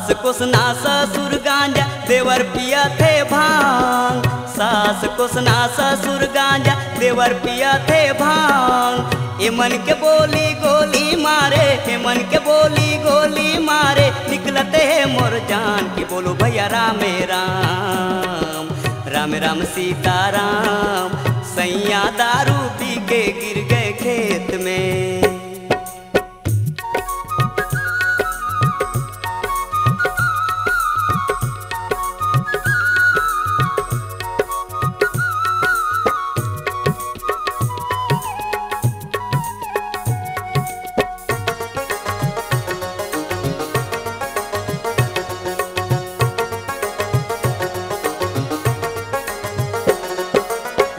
सास को सुना ससुर गांजा, देवर पिया थे भांग। सास को सुना ससुर गांजा, देवर पिया थे भांग। ए मन के बोली गोली मारे, ए मन के बोली गोली मारे, निकलते है मोर जान की बोलो भैया राम राम। राम राम सीताराम, सैया दारू पी के गिर गए खेत में।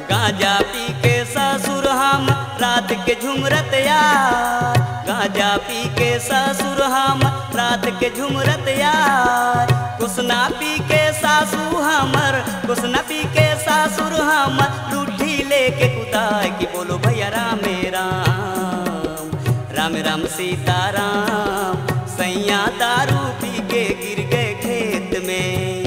गांजा पी के ससुर हम रात के झुमरत यार। गांजा पी के ससुर हम रात के झुमरत यार। कुसना पी के सासू हमर, कुसना पी के सासुर हमर, लूठी लेके कुदाय की बोलो भैया राम राम। राम राम सीताराम, सैया दारू पी के गिर गए खेत में।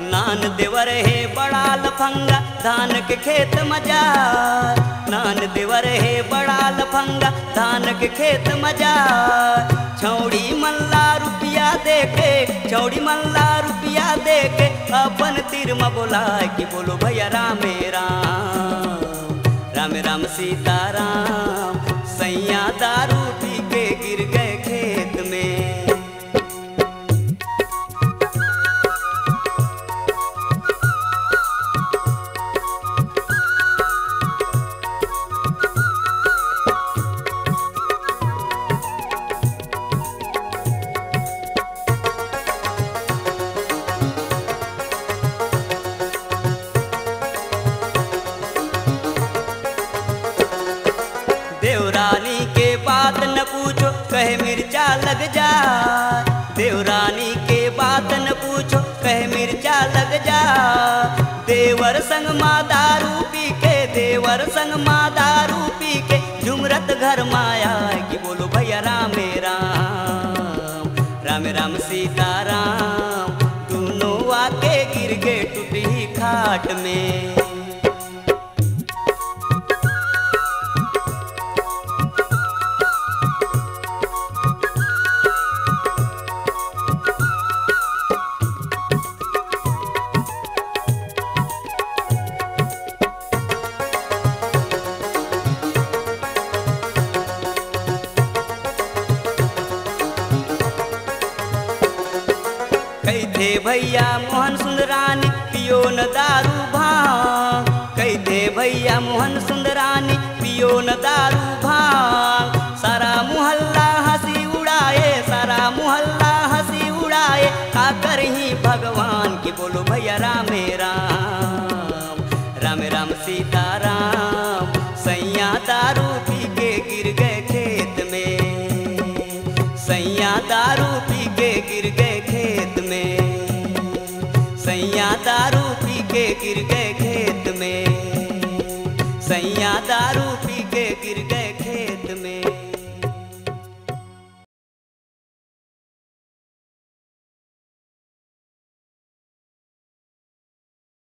नान देवर है बड़ा लफंगा, धान के खेत मजार। नान देवर है बड़ा लफंगा, धान के खेत मजार। छौड़ी मल्ला रुपया देके, छौड़ी मल्ला रुपया देके, अपन तीर में बोला कि बोलो भैया राम राम। राम राम सीताराम, सैया दारू पी के गिर गए खेत में। देवरानी के बात न पूछो, कहे मिर्चा लग जा। देवरानी के बात न पूछो, कहे मिर्चा लग जा। देवर संग माँ दारू पी के, देवर संग माँ दारू पी के, झुमरत घर माया कि बोलो भैया राम राम। राम राम सीताराम, दोनों आके गिर गए टूटी खाट में। कही थे भैया मोहन सुंदरानी, पियो न दारू भांग। कही थे भैया मोहन सुंदरानी, पियो न दारू भांग। सारा मोहल्ला हंसी उड़ाए, सारा मोहल्ला हंसी उड़ाए, खाकर ही भगवान की बोलो भैया राम राम। राम राम सीताराम, सैया दारू पी के गिर गए खेत में। सैया दारू पी के गिर गए खेत में। सैया दारू पी के गिर गए खेत में। सैया दारू